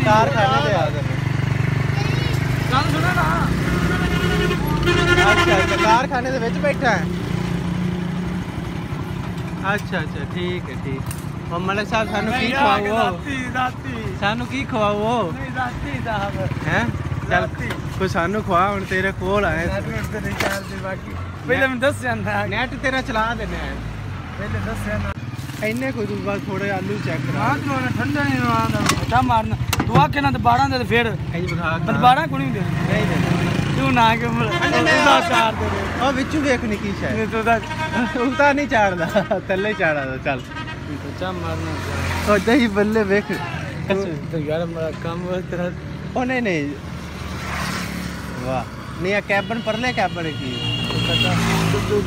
कारखाने दे आ गए गल सुना ना अच्छा अच्छा कारखाने दे विच बैठा है अच्छा अच्छा ठीक है ठीक और मलिक साहब सानू की खवाओ सानू की खवाओ नहीं राती साहब हैं चल कोई सानू खवा हुन तेरे कोल आए पहले मैं दस जांदा नेट तेरा चला देने पहले दस जाना इन्ने कोई तू बस थोड़े आलू चेक करा हां तू ठंडा नहीं आंदा मारना तू आके ना 12 दे फिर ऐ बखा 12 कोनी दे नहीं दे तू ना के उदा चार दे ओ विचू देखनी की है तू उता नहीं चाड़दा थल्ले चाड़ा चल तो चा मारना ओ दही बल्ले देख तो यार मेरा काम तेरा ओ नहीं नहीं वाह नहीं कैबन परले कैबन की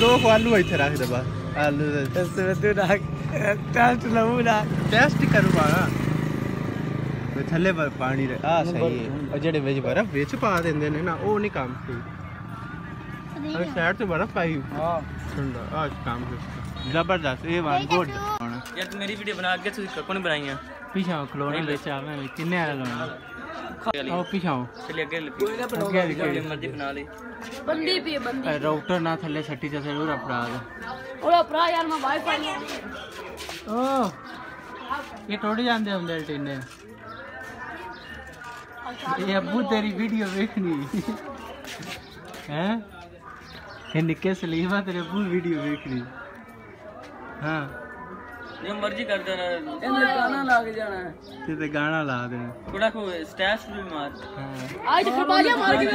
दो को आलू इथे रख दे बस आलू टेस्ट लऊला टेस्ट करवा मैं थल्ले पर पानी रे आ सही है और जेड़े विच बर्फ विच पा देंदे ने ना ओ नहीं काम सही अरे साइड से बर्फ पाई हां ठंडा आज काम जबरदस्त ये वन गुड यार तू मेरी वीडियो बना के तू कौन बनाई पीछे खलोने बेच आ मैं किन्ने वाला लाना आओ पीछे चल आगे मर्जी बना ले बंदी पे बंदी राउटर ना थल्ले सट्टी से जरूर अपना और अपना यार मैं वाईफाई ओ ये टूट जांदे हुंदे टिन्ने ये अब्बू तेरी वीडियो देखनी हैं ये निक्के सलीमा तेरे अब्बू वीडियो देखनी हां जो मर्जी कर देना इनने गाना लाग जाना है ते गाना ला देना थोड़ा को स्टैश भी मार आज खरबालियां मार के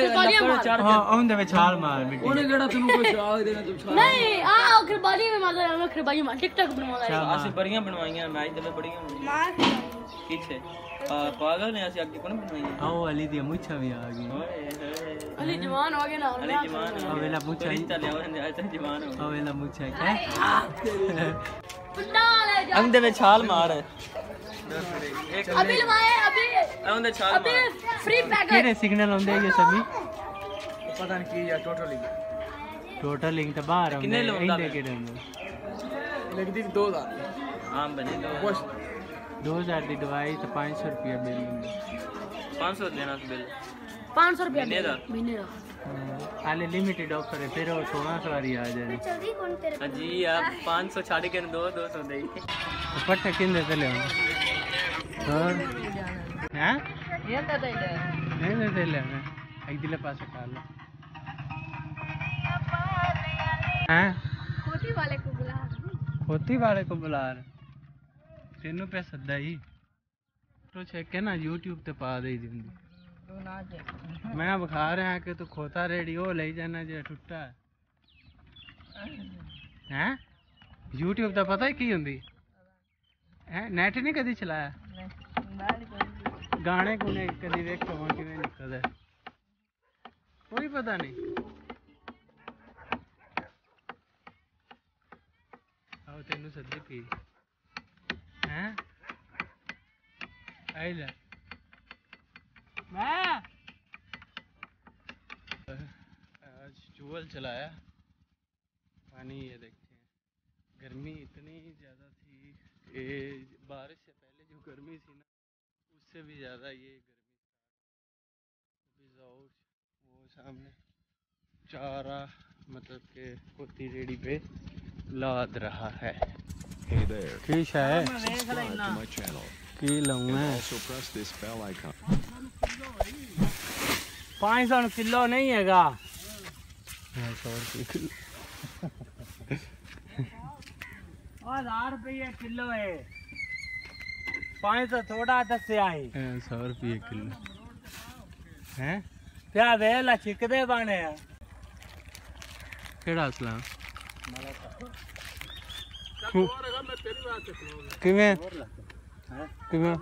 खरबालियां मार हां ओंदे में छाल मार मिट्टी ओने केड़ा तन्नू कोई छाल देना तुम छाल नहीं आ खरबालियां में मार देना खरबालियां मार टिकटॉक बनवाना है आसे बढ़िया बनवाईयां मैच दे बढ़िया मार पीछे पागल ने ऐसे आगे कौन बनवाई है आओ अली दी मुच्छा भी आ गई अली जवान हो गया ना अली जवान हो वेला मुच्छा चले आओ ऐसे जवान हो वेला मुच्छा क्या अंदर में छाल मार अभी लवाए अभी अंदर छाल मार अभी फ्री पैकेट केरे सिग्नल होंदे ये सभी पता नहीं की या टोटल लिंक तो बाहर कितने इंदे केड़े होंदे लगदी 2000 हां बने 2000 की दवाई तो 500 रुपया बिल 500 लेना बिल 500 रुपया महीने का आले लिमिटेड ऑफर है फिर 16 सवारी आ जाए जल्दी कौन तेरे जी आप 500 छाड़ी के 200 दे पट्टे किंदे चले हां हैं ये तो दे ले नहीं दे ले मैं एक दिले पास काल हैं खोती वाले को बुला तेनू पे सदा ही तो चेक है ना YouTube ते पा दे जिंदी तू ना जे मैं बखा रहा है कि तू खोता रेडियो ले जाना जे टुट्टा है YouTube दा पता है की हुंदी है नेट नहीं कदी चलाया गाने कोने कदी वेखो किवें निकलदा कोई पता नहीं आओ तेनू सद्दी पी हैं आइला मैं आज चुवल चलाया पानी ये देखते हैं गर्मी इतनी ज़्यादा थी ये बारिश से पहले जो गर्मी थी ना उससे भी ज़्यादा ये गर्मी वो सामने चारा मतलब के कोती रेडी पे लाद रहा है Hey there. Kish hai. Subscribe to my channel. Ki laun hai. Also press this bell icon. 500 kilo नहीं हैगा 100 किलो 1000 रुपये किलो है 500 थोड़ा दस आई 100 रुपये किलो हैं क्या वेला चिकदे बने केड़ा असला किवें किवें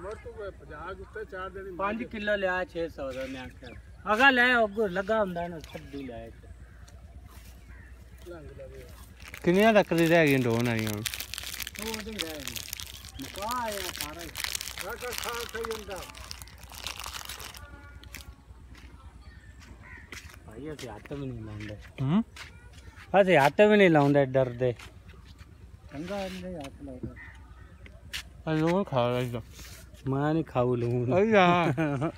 5 किलो लिया 600 दा मैं आख्या अगा ले अगो लगा हुंदा ना छड्डी ले किन्नियां तक दी रह गई डोन आई हुन ओ दे रह गई मुका आया सारा रख खा सही हुंदा भाई ऐसे हाथ में नहीं लांदे ਅਸੀਂ ਹੱਥ ਵੀ ਨਹੀਂ ਲਾਉਂਦੇ ਡਰਦੇ ਚੰਗਾ ਨਹੀਂ ਹੱਥ ਲਾਉਂਦਾ ਲੂਣ ਖਾ ਰਿਹਾ ਮੈਂ ਨਹੀਂ ਖਾਊ ਲੂਣ ਅੱਛਾ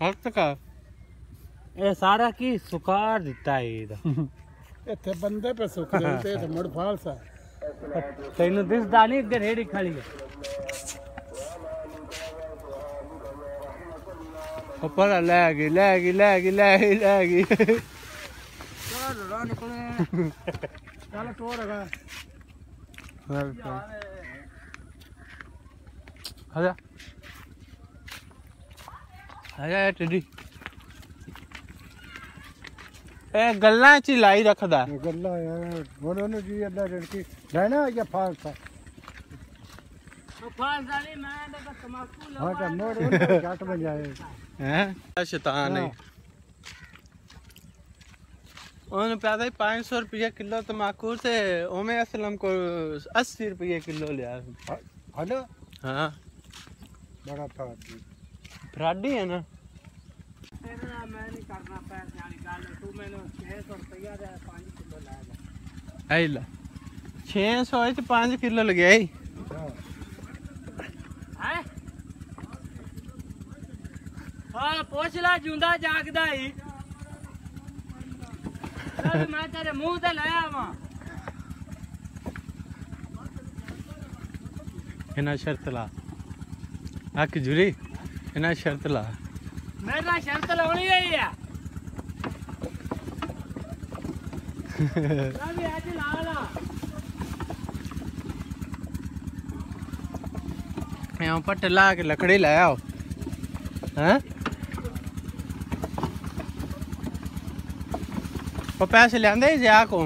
ਹੱਥ ਕਾ ਇਹ ਸਾਰਾ ਕੀ ਸੁਕਾਰ ਦਿੱਤਾ ਇਹਦਾ ਇੱਥੇ ਬੰਦੇ ਪੇ ਸੁੱਕਦੇ ਤੇ ਮੁੜ ਫਾਲਸਾ ਤੈਨੂੰ ਦਿਸਦਾ ਨਹੀਂ ਇੱਧਰ ਰੇੜੀ ਖੜੀ ਹੈ ਉੱਪਰ ਲੈ ਗਈ ਚਲ ਰਾ ਨਿਕਲੇ ਚੱਲ ਟੋਰ ਹੈਗਾ ਆਜਾ ਟੱਡੀ ਇਹ ਗੱਲਾਂ ਚ ਲਾਈ ਰੱਖਦਾ ਗੱਲਾਂ ਯਾਰ ਹੁਣ ਉਹਨੂੰ ਜੀ ਅੱਲਾ ਰੜਕੀ ਲੈਣਾ ਜਾਂ ਫਾਲਸਾ ਫਾਲਸਾ ਨਹੀਂ ਮੈਂ ਤਾਂ ਤਮਾਕੂ ਹਾਂ ਤਾਂ ਮੋੜ ਜੱਟ ਬਣ ਜਾਏ हैं शैतान है उन्होंने पता है 500 रुपये किलो तम्बाकू से ओमे असलम को 80 रुपये किलो लिया हेलो हाँ बड़ा फ्रॉडी है ना मैं नहीं करना पैसे वाली गल तू मैंने 600 रुपया दे 5 किलो ला जा आई ला 600 च 5 किलो लगे आई हैं हाँ पूछ ला जूंदा जागदा ही मैं तेरे मुंह ते ले आवा इना शर्त ला आक जुरी इना शर्त ला मेरा शर्त लाउणी है रवि आज ला ला यहाँ पट ला के लकड़ी ले आओ हैं वो पैसे लेंदे जा को